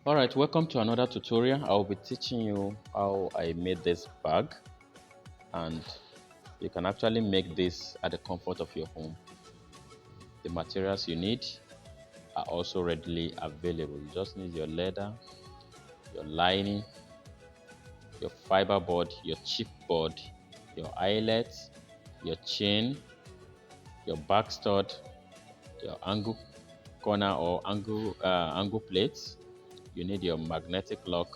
Alright, welcome to another tutorial. I'll be teaching you how I made this bag, and you can actually make this at the comfort of your home. The materials you need are also readily available. You just need your leather, your lining, your fiber board, your chip board, your eyelets, your chain, your back stud, your angle corner or angle plates. You need your magnetic lock,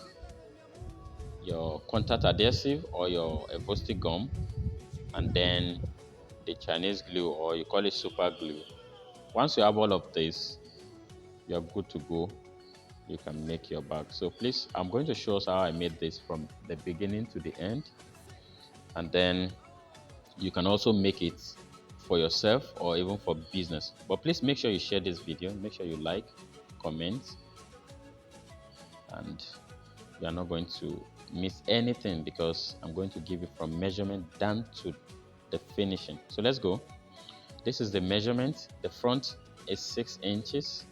your contact adhesive or your epoxy gum, and then the Chinese glue, or you call it super glue. Once you have all of this, you're good to go. You can make your bag. So please, I'm going to show us how I made this from the beginning to the end, and then you can also make it for yourself or even for business. But please make sure you share this video, make sure you like, comment, and you are not going to miss anything because I'm going to give you from measurement down to the finishing. So let's go. This is the measurement. The front is 6 inches.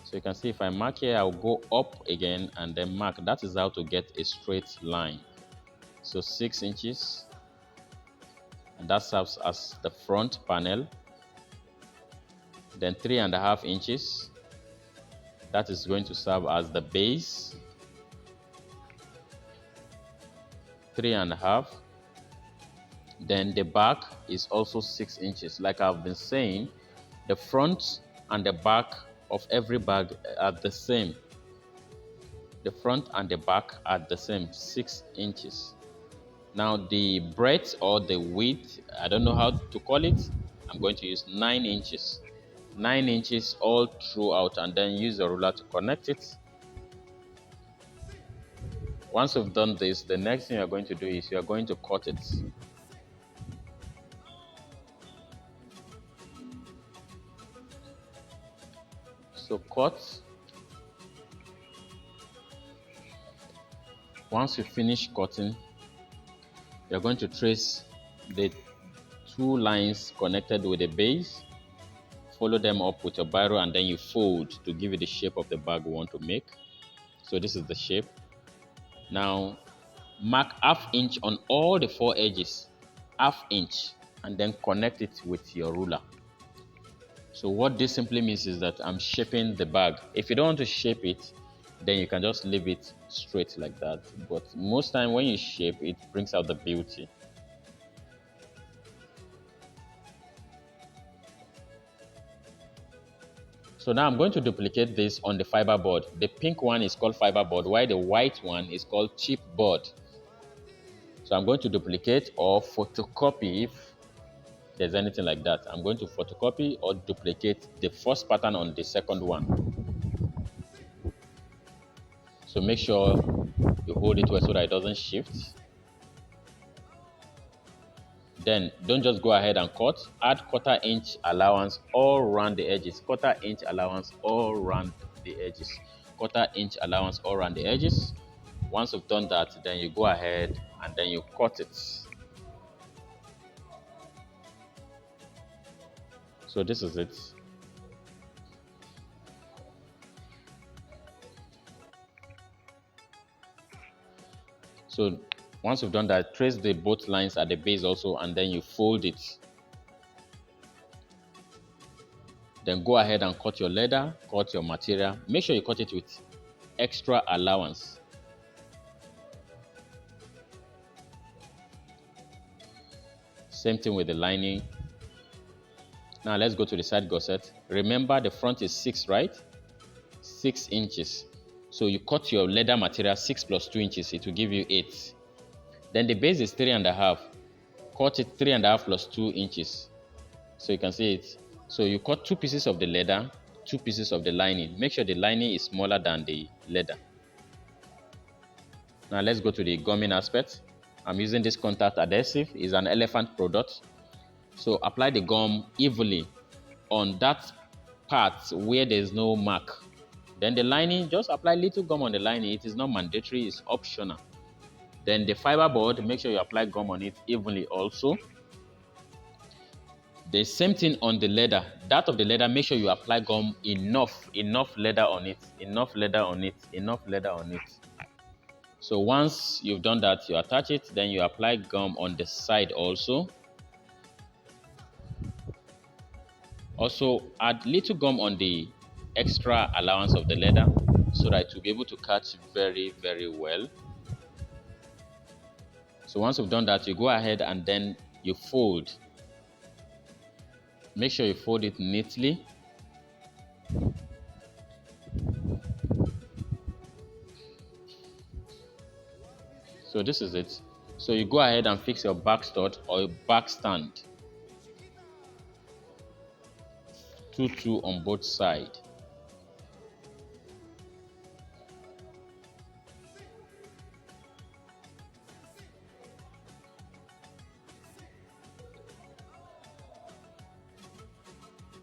So you can see if I mark here, I'll go up again and then mark. That is how to get a straight line. So 6 inches, and that serves as the front panel. Then 3.5 inches. That is going to serve as the base. 3.5. Then the back is also 6 inches. Like I've been saying, the front and the back of every bag are the same. The front and the back are the same, 6 inches. Now the breadth or the width, I don't know how to call it. I'm going to use 9 inches. 9 inches all throughout, and then use a ruler to connect it. Once you've done this, the next thing you're going to do is you're going to cut it. So cut. Once you finish cutting, you're going to trace the 2 lines connected with the base, follow them up with your biro, and then you fold to give it the shape of the bag we want to make. So this is the shape. Now mark ½ inch on all the 4 edges, ½ inch, and then connect it with your ruler. So what this simply means is that I'm shaping the bag. If you don't want to shape it, then you can just leave it straight like that. But most time when you shape, it brings out the beauty. So now I'm going to duplicate this on the fiber board. The pink one is called fiber board, while the white one is called chip board. So I'm going to duplicate or photocopy if there's anything like that. I'm going to photocopy or duplicate the first pattern on the second one. So make sure you hold it well so that it doesn't shift. Then don't just go ahead and cut. Add ¼ inch allowance all around the edges. ¼ inch allowance all around the edges. ¼ inch allowance all around the edges. Once you've done that, then you go ahead and then you cut it. So this is it. So once you've done that, trace the both lines at the base also, and then you fold it. Then go ahead and cut your leather, cut your material. Make sure you cut it with extra allowance. Same thing with the lining. Now let's go to the side gusset. Remember the front is 6, right? 6 inches. So you cut your leather material 6 plus 2 inches, it will give you 8. Then the base is 3.5. Cut it 3.5 plus 2 inches. So you can see it. So you cut 2 pieces of the leather, 2 pieces of the lining. Make sure the lining is smaller than the leather. Now let's go to the gumming aspect. I'm using this contact adhesive. It's an elephant product. So apply the gum evenly on that part where there's no mark. Then the lining, just apply little gum on the lining. It is not mandatory, it's optional. Then the fiber board, make sure you apply gum on it evenly also. The same thing on the leather. That of the leather, make sure you apply gum enough leather on it, enough leather on it, enough leather on it. So once you've done that, you attach it, then you apply gum on the side also. Also add little gum on the extra allowance of the leather so that it will be able to catch very well. So once you've done that, you go ahead and then you fold. Make sure you fold it neatly. So this is it. So you go ahead and fix your back stud or your back stand. 2 on both sides.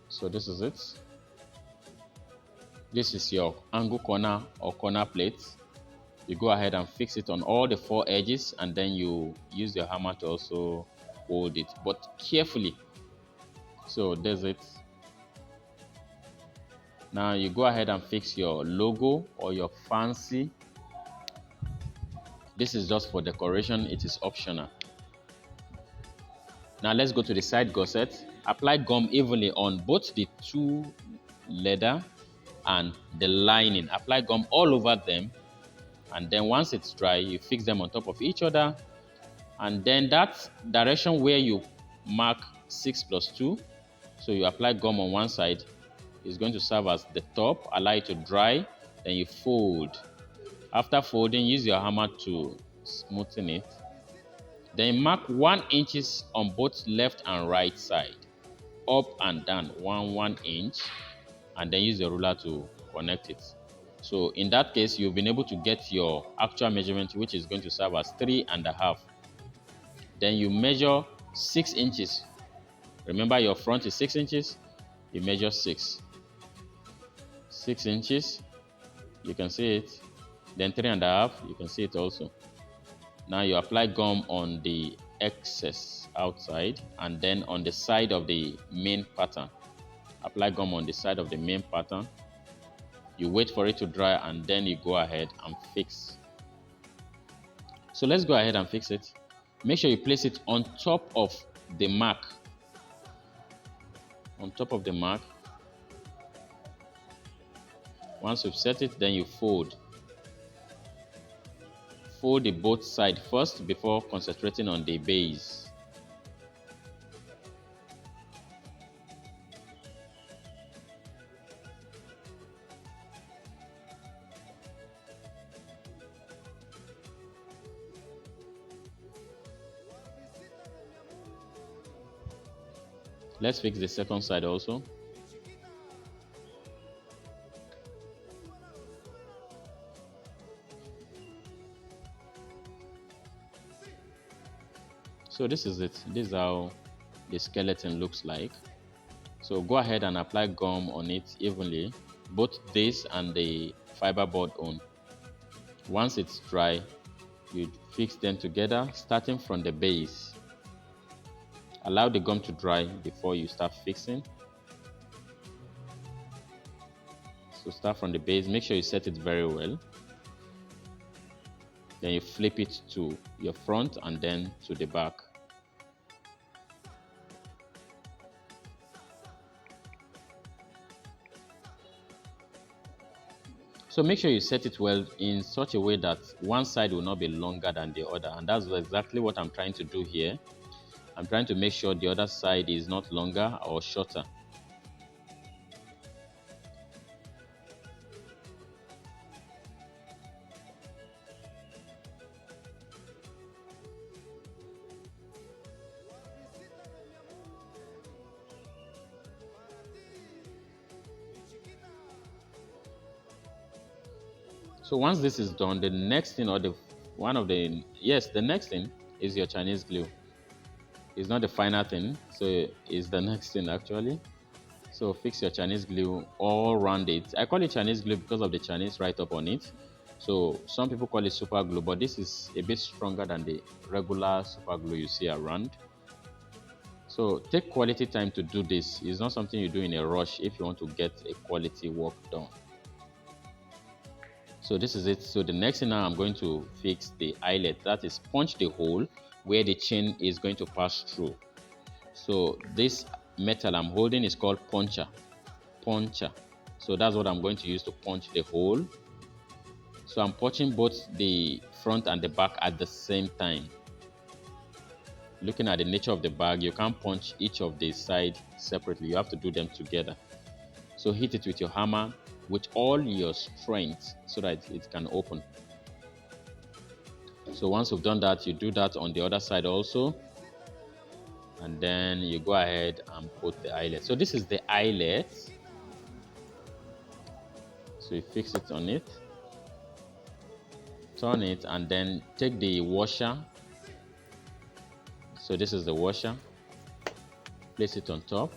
So this is it. This is your angle corner or corner plate. You go ahead and fix it on all the 4 edges, and then you use your hammer to also hold it, but carefully. So that's it. Now you go ahead and fix your logo or your fancy. This is just for decoration, it is optional. Now let's go to the side gusset. Apply gum evenly on both the 2 leather and the lining. Apply gum all over them, and then once it's dry, you fix them on top of each other. And then that direction where you mark 6+2, so you apply gum on one side, is going to serve as the top. Allow it to dry, then you fold. After folding, use your hammer to smoothen it. Then mark 1 inch on both left and right side, up and down 1 inch, and then use the ruler to connect it. So in that case, you've been able to get your actual measurement, which is going to serve as 3.5. Then you measure 6 inches. Remember, your front is 6 inches. You measure 6 inches. You can see it. Then 3.5. You can see it also. Now you apply gum on the excess outside, and then on the side of the main pattern. Apply gum on the side of the main pattern. You wait for it to dry, and then you go ahead and fix. So let's go ahead and fix it. Make sure you place it on top of the mark. On top of the mark. Once you've set it, then you fold. Fold the both sides first before concentrating on the base. Let's fix the second side also. So this is it. This is how the skeleton looks like. So go ahead and apply gum on it evenly, both this and the fiberboard on. Once it's dry, you fix them together, starting from the base. Allow the gum to dry before you start fixing. So start from the base, make sure you set it very well. Then you flip it to your front and then to the back. So make sure you set it well in such a way that one side will not be longer than the other, and that's exactly what I'm trying to do here. I'm trying to make sure the other side is not longer or shorter. So once this is done, the next thing, or the next thing is your Chinese glue. It's not the final thing, so it's the next thing actually. So fix your Chinese glue all around it. I call it Chinese glue because of the Chinese write-up on it. So some people call it super glue, but this is a bit stronger than the regular super glue you see around. So take quality time to do this. It's not something you do in a rush if you want to get a quality work done. So this is it. So the next thing now I'm going to fix the eyelet, that is punch the hole where the chain is going to pass through. So this metal I'm holding is called puncher. So that's what I'm going to use to punch the hole. So I'm punching both the front and the back at the same time. Looking at the nature of the bag, you can't punch each of the side separately. You have to do them together. So hit it with your hammer with all your strength so that it can open. So once you've done that, you do that on the other side also. And then you go ahead and put the eyelet. So this is the eyelet. So you fix it on it. Turn it and then take the washer. So this is the washer. Place it on top.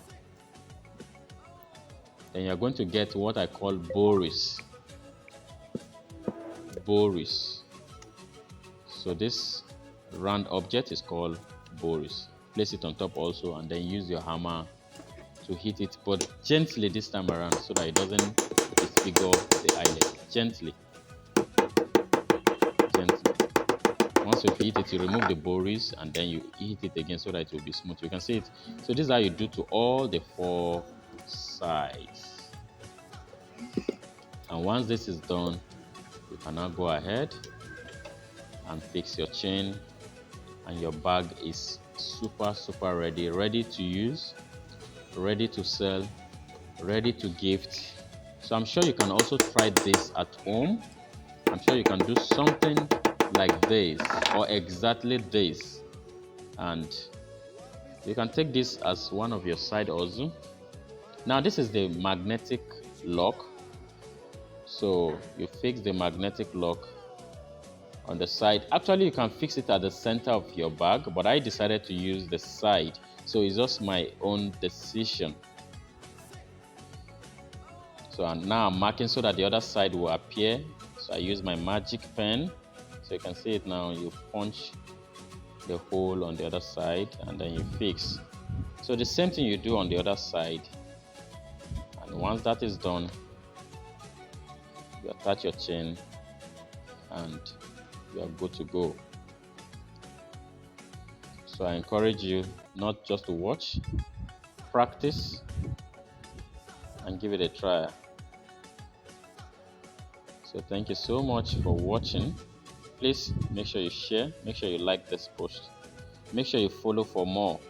Then you're going to get what I call boris. So this round object is called boris. Place it on top also and then use your hammer to hit it, but gently this time around so that it doesn't disfigure the eyelet. Gently. Once you hit it, you remove the boris and then you hit it again so that it will be smooth. You can see it. So this is how you do to all the 4 sides. And once this is done, you can now go ahead and fix your chain, and your bag is super ready to use, ready to sell, ready to gift. So I'm sure you can also try this at home. I'm sure you can do something like this or exactly this, and you can take this as one of your side hustle. Now this is the magnetic lock. So you fix the magnetic lock on the side. Actually, you can fix it at the center of your bag, but I decided to use the side. So it's just my own decision. So now I'm marking so that the other side will appear. So I use my magic pen. So you can see it now. You punch the hole on the other side and then you fix. So the same thing you do on the other side. And once that is done, you attach your chain and you are good to go. So I encourage you not just to watch, practice and give it a try. So thank you so much for watching. Please make sure you share, make sure you like this post, make sure you follow for more.